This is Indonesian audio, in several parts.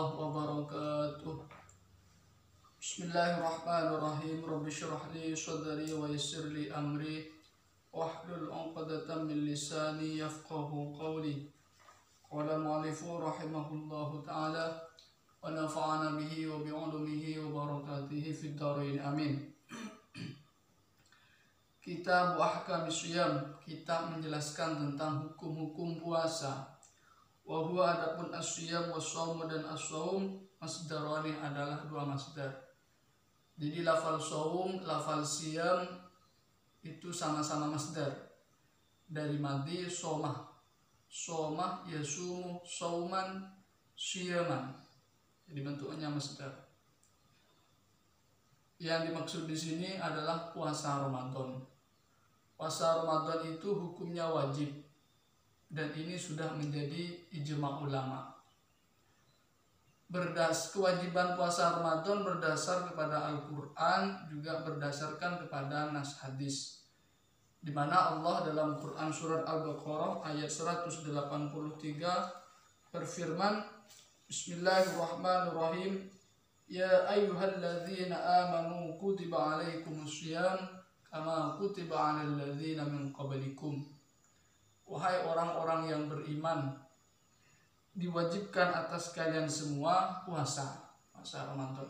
warahmatullahi wabarakatuh. Bismillahirrahmanirrahim. Rabbi shrah li sadri wa yassir li amri wahlul 'uqdatam min lisani yafqahu qawli. Qala mu'allifu rahimahullahu ta'ala wa nafa'ana bihi wa bi'ulumihi wa barakatihi fid dharain amin. Kitab Ahkamis Shiyam, kitab menjelaskan tentang hukum-hukum puasa. Wa huwa adapun as-shiyam was-shaum dan as-shaum masdarani adalah dua masdar. Jadi lafal shaum, lafal siyam itu sama-sama masdar. Dari madi somah. Somah yasumu sauman siyaman. Jadi bentuknya masdar. Yang dimaksud di sini adalah puasa Ramadan. Puasa Ramadan itu hukumnya wajib. Dan ini sudah menjadi ijma ulama. Kewajiban puasa Ramadan berdasar kepada Al-Quran, juga berdasarkan kepada nas hadis. Di mana Allah dalam Quran surat Al-Baqarah ayat 183 berfirman, Bismillahirrahmanirrahim. Ya ayyuhalladzina amanu kutiba alaikumussyiyam kama kutiba 'alal ladzina min qablikum. Wahai orang-orang yang beriman, diwajibkan atas kalian semua puasa Ramadan.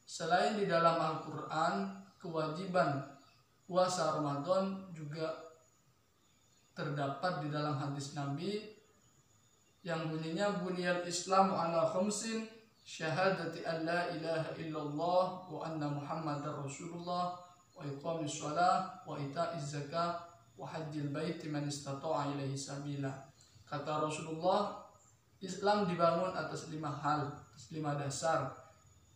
Selain di dalam Al-Quran, kewajiban puasa Ramadan juga terdapat di dalam hadis Nabi yang bunyinya buniyal Islamu ala khamsin syahadati an la ilaha illallah wa anna muhammadar rasulullah wa iqamis shalah wa ita'iz zakah wa hajjil baiti man istata'a ilaihi sabila. Kata Rasulullah, Islam dibangun atas 5 hal, atas 5 dasar.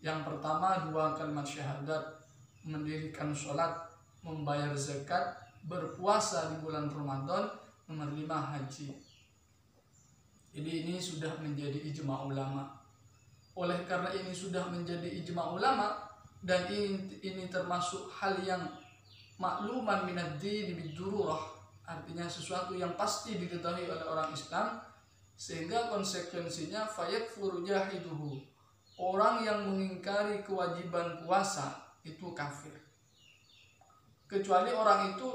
Yang pertama 2 kalimat syahadat, mendirikan sholat, membayar zakat, berpuasa di bulan Ramadan. Nomor 5 haji. Jadi ini sudah menjadi ijma ulama. Oleh karena ini sudah menjadi ijma ulama dan ini termasuk hal yang makluman minad din bidururah, artinya sesuatu yang pasti diketahui oleh orang Islam, sehingga konsekuensinya fayakfuru jahiduhu, orang yang mengingkari kewajiban puasa itu kafir, kecuali orang itu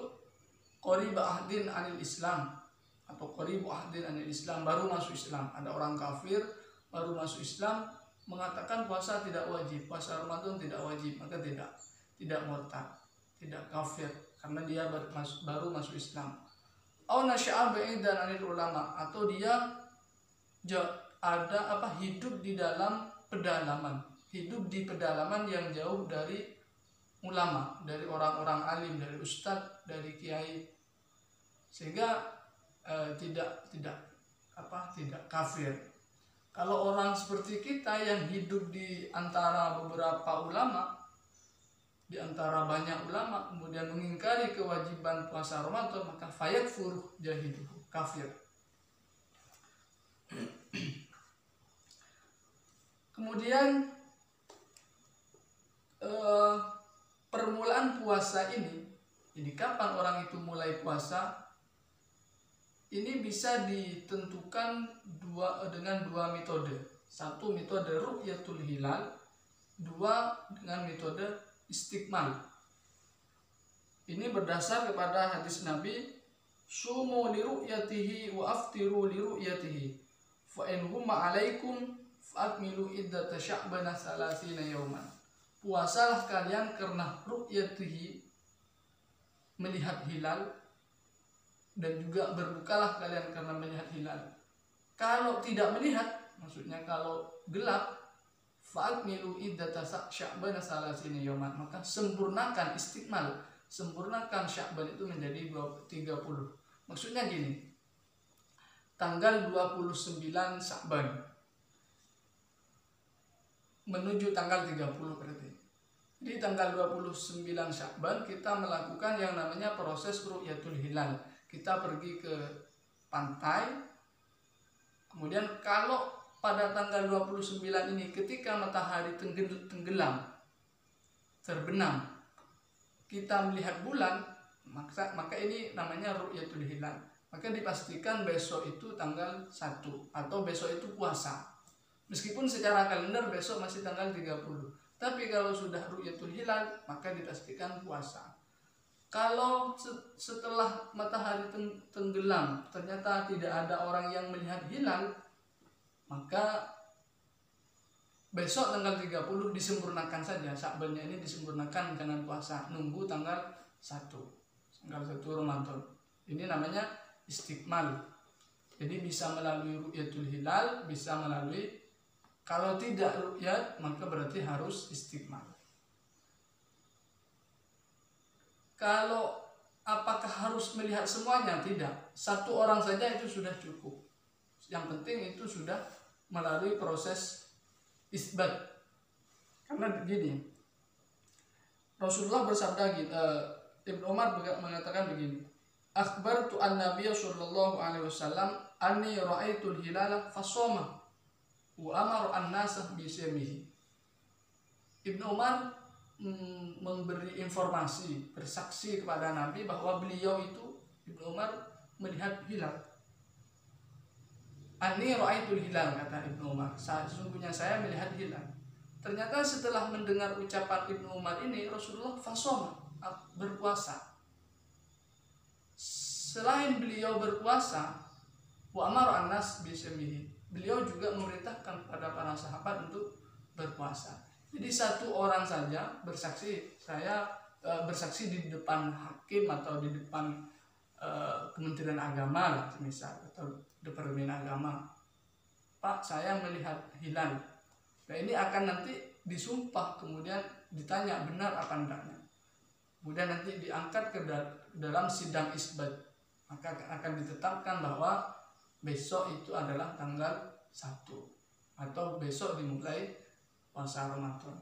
qaribu ahdin anil Islam atau qaribu ahdin anil Islam, baru masuk Islam. Ada orang kafir baru masuk Islam mengatakan puasa tidak wajib, puasa Ramadan tidak wajib, maka tidak murtad, tidak kafir, karena dia baru masuk Islam. Au nasya'a ba'idan anil ulama, atau dia hidup di dalam pedalaman, hidup di pedalaman yang jauh dari ulama, dari orang-orang alim, dari ustadz, dari kiai, sehingga tidak kafir. Kalau orang seperti kita yang hidup di antara beberapa ulama, di antara banyak ulama, kemudian mengingkari kewajiban puasa Ramadan, maka fayakfur jahiduhu, kafir. Kemudian permulaan puasa ini, jadi kapan orang itu mulai puasa, ini bisa ditentukan dengan 2 metode. 1 metode ru'yatul hilal, 2 dengan metode istiqmal. Ini berdasar kepada hadis Nabi, sumu li ru'yatihi wa aftiru li ru'yatihi fa in huma alaikum fa'akmilu iddata sya'bana salasina yawman. Puasalah kalian karena ru'yatihi, melihat hilal, dan juga berbukalah kalian karena melihat hilal. Kalau tidak melihat, maksudnya kalau gelap, fa'akmilu iddata sya'bana salasina yawman, maka sempurnakan istiqmal, sempurnakan Sya'ban itu menjadi 30. Maksudnya gini, tanggal 29 Sya'ban menuju tanggal 30 berarti. Di tanggal 29 Sya'ban kita melakukan yang namanya proses ru'yatul hilal. Kita pergi ke pantai, kemudian kalau pada tanggal 29 ini ketika matahari tenggelam, terbenam, kita melihat bulan, maka ini namanya ru'yatul hilal. Maka dipastikan besok itu tanggal 1 atau besok itu puasa. Meskipun secara kalender besok masih tanggal 30. Tapi kalau sudah ru'yatul hilal maka dipastikan puasa. Kalau setelah matahari tenggelam ternyata tidak ada orang yang melihat hilal, maka besok tanggal 30 disempurnakan saja. Sya'bannya ini disempurnakan, jangan puasa, nunggu tanggal 1 Ramadan. Ini namanya istiqmal. Jadi bisa melalui ru'yatul hilal, bisa melalui, kalau tidak ru'yat maka berarti harus istiqmal. Kalau apakah harus melihat semuanya? Tidak. Satu orang saja itu sudah cukup. Yang penting itu sudah melalui proses isbat. Karena begini, Rasulullah bersabda Ibnu Umar mengatakan begini, akhbartu an-nabiy sallallahu alaihi wasallam anni ra'aitul hilala fasoma wa amara an-nasa bi siyamihi. Ibnu Umar memberi informasi, bersaksi kepada Nabi bahwa beliau itu, Ibnu Umar, melihat hilal. Anni ra'aitul hilal, kata Ibnu Umar, sesungguhnya saya melihat hilal. Ternyata setelah mendengar ucapan Ibnu Umar ini, Rasulullah fasoma, berpuasa. Selain beliau berpuasa, wa amara an-nas bi siyamihi, beliau juga memerintahkan kepada para sahabat untuk berpuasa. Jadi satu orang saja bersaksi, saya bersaksi di depan hakim atau di depan Kementerian Agama misal, atau Departemen Agama, Pak, saya melihat hilal. Nah, ini akan nanti disumpah, kemudian ditanya benar apa enggaknya, kemudian nanti diangkat ke dalam sidang isbat, maka akan ditetapkan bahwa besok itu adalah tanggal 1 atau besok dimulai puasa Ramadan.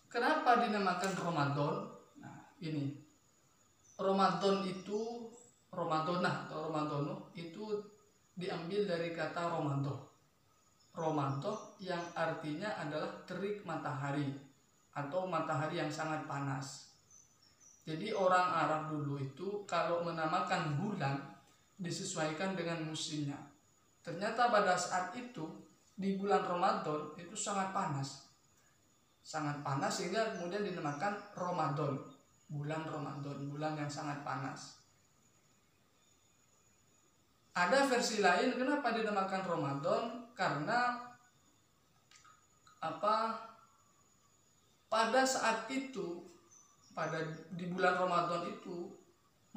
Kenapa dinamakan Ramadan? Nah, ini Ramadan itu, Ramadanah atau Ramadono itu diambil dari kata Romado. Romado yang artinya adalah terik matahari atau matahari yang sangat panas. Jadi orang Arab dulu itu kalau menamakan bulan disesuaikan dengan musimnya. Ternyata pada saat itu di bulan Ramadan itu sangat panas. Sangat panas sehingga kemudian dinamakan Ramadan. Bulan Ramadan, bulan yang sangat panas. Ada versi lain kenapa dinamakan Ramadan? Karena pada saat itu, di bulan Ramadan itu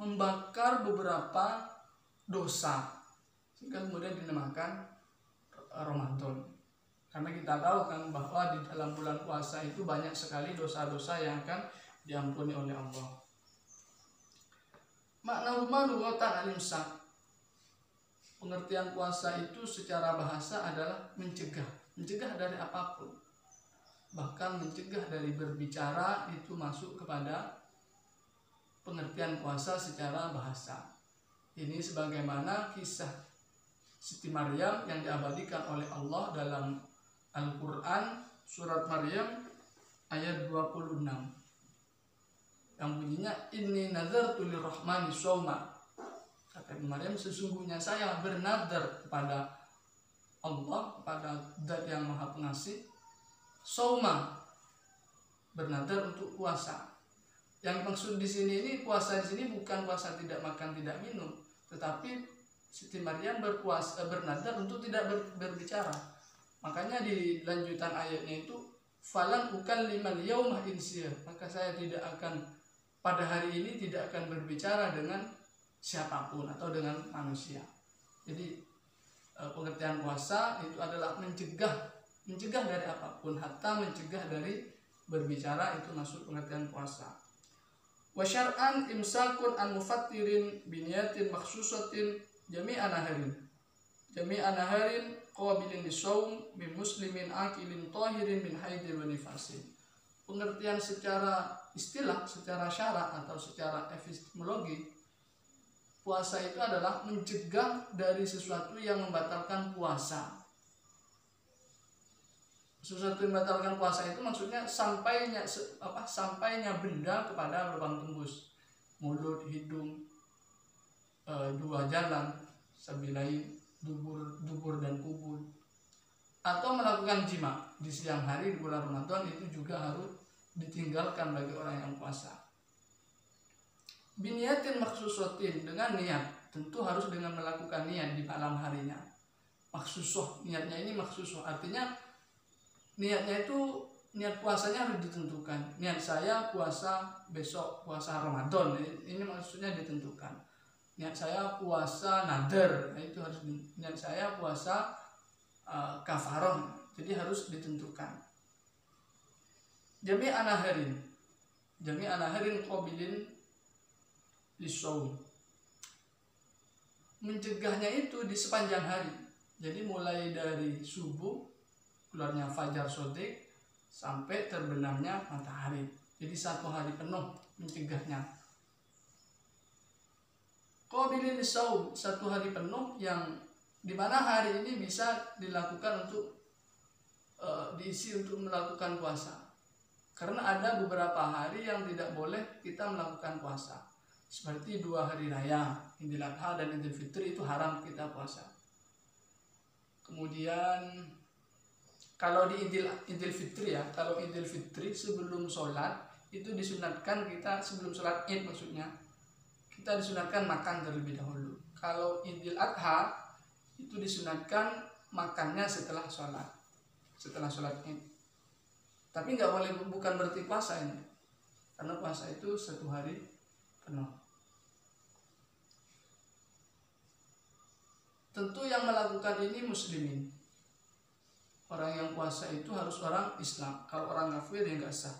membakar beberapa dosa, sehingga kemudian dinamakan Ramadan. Karena kita tahu kan bahwa di dalam bulan puasa itu banyak sekali dosa-dosa yang akan diampuni oleh Allah. Makna lughatan al-imsak. Pengertian puasa itu secara bahasa adalah mencegah dari apapun. Bahkan mencegah dari berbicara itu masuk kepada pengertian puasa secara bahasa. Ini sebagaimana kisah Siti Maryam yang diabadikan oleh Allah dalam Al-Quran surat Maryam ayat 26 yang bunyinya inni nazartu lirrahmani shauma. Kata Maryam, sesungguhnya saya bernadar kepada Allah, kepada Zat yang Maha Pengasih, shauma, bernadar untuk puasa. Yang maksud di sini ini puasa di sini bukan puasa tidak makan tidak minum, tetapi Siti Maryam bernadar untuk tidak berbicara. Makanya di lanjutan ayatnya itu falan ukallimal yauma insiya, maka saya tidak akan pada hari ini tidak akan berbicara dengan siapapun atau dengan manusia. Jadi pengertian puasa itu adalah mencegah dari apapun, hatta mencegah dari berbicara, itu masuk pengertian puasa. Wa syar'an imsakun an mufattirin biniyatin makhsusatin jami'an naharin qabilin lisawm min muslimin aqilin tahirin min haidin wa nifasin. Pengertian secara istilah, secara syarak atau secara epistemologi, puasa itu adalah mencegah dari sesuatu yang membatalkan puasa. Sesuatu yang membatalkan puasa itu maksudnya sampainya benda kepada lubang tembus, mulut, hidung, dua jalan, sabilain, dubur dan kubur, atau melakukan jima di siang hari di bulan Ramadan, itu juga harus ditinggalkan bagi orang yang puasa. Biniyatin maksusotin, dengan niat, tentu harus dengan melakukan niat di malam harinya. Maksusoh, niatnya ini maksusoh, artinya niatnya itu, niat puasanya harus ditentukan. Niat saya puasa besok, puasa Ramadan, ini maksudnya ditentukan. Niat saya puasa nadar, nah itu harus. Niat saya puasa kafaroh, jadi harus ditentukan. Jami anaharin qabilin lisawm, mencegahnya itu di sepanjang hari. Jadi mulai dari subuh keluarnya fajar sodik sampai terbenamnya matahari, jadi 1 hari penuh mencegahnya. Qabilin lisawm, 1 hari penuh yang dimana hari ini bisa dilakukan untuk diisi untuk melakukan puasa. Karena ada beberapa hari yang tidak boleh kita melakukan puasa, seperti 2 hari raya, Idul Adha dan Idul Fitri, itu haram kita puasa. Kemudian kalau di Idul Fitri ya, kalau Idul Fitri sebelum sholat itu disunatkan kita, sebelum sholat Id maksudnya, kita disunatkan makan terlebih dahulu. Kalau Idul Adha itu disunatkan makannya setelah sholat Id. Tapi nggak boleh, bukan berarti puasa ini, karena puasa itu 1 hari penuh. Tentu yang melakukan ini muslimin. Orang yang puasa itu harus orang Islam. Kalau orang kafir ya nggak sah.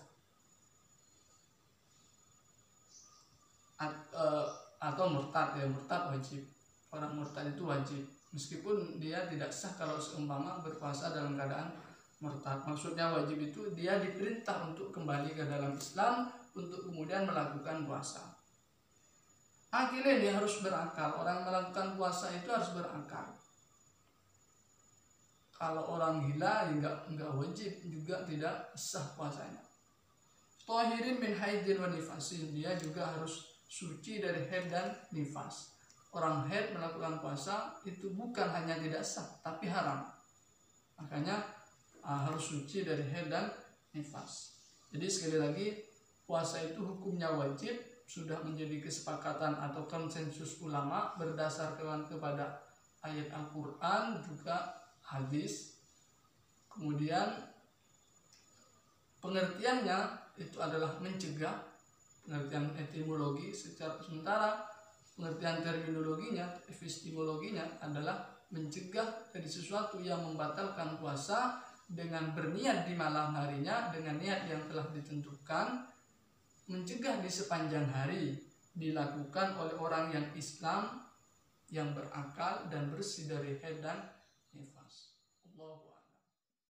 Atau murtad, ya murtad wajib. Orang murtad itu wajib, meskipun dia tidak sah kalau seumpama berpuasa dalam keadaan murtad. Maksudnya wajib itu dia diperintah untuk kembali ke dalam Islam untuk kemudian melakukan puasa. Akhirnya dia harus berakal. Orang melakukan puasa itu harus berakal. Kalau orang gila ya enggak wajib, juga tidak sah puasanya. Tahirin min haidin wa nifasin, dia juga harus suci dari haid dan nifas. Orang haid melakukan puasa itu bukan hanya tidak sah, tapi haram. Makanya harus suci dari haid dan nifas. Jadi sekali lagi, puasa itu hukumnya wajib, sudah menjadi kesepakatan atau konsensus ulama berdasarkan kepada ayat Al-Quran juga hadis. Kemudian pengertiannya itu adalah mencegah, pengertian etimologi sementara pengertian terminologinya, epistemologinya adalah mencegah dari sesuatu yang membatalkan puasa dengan berniat di malam harinya dengan niat yang telah ditentukan. Mencegah di sepanjang hari dilakukan oleh orang yang Islam, yang berakal dan bersih dari haid dan nifas. Allahu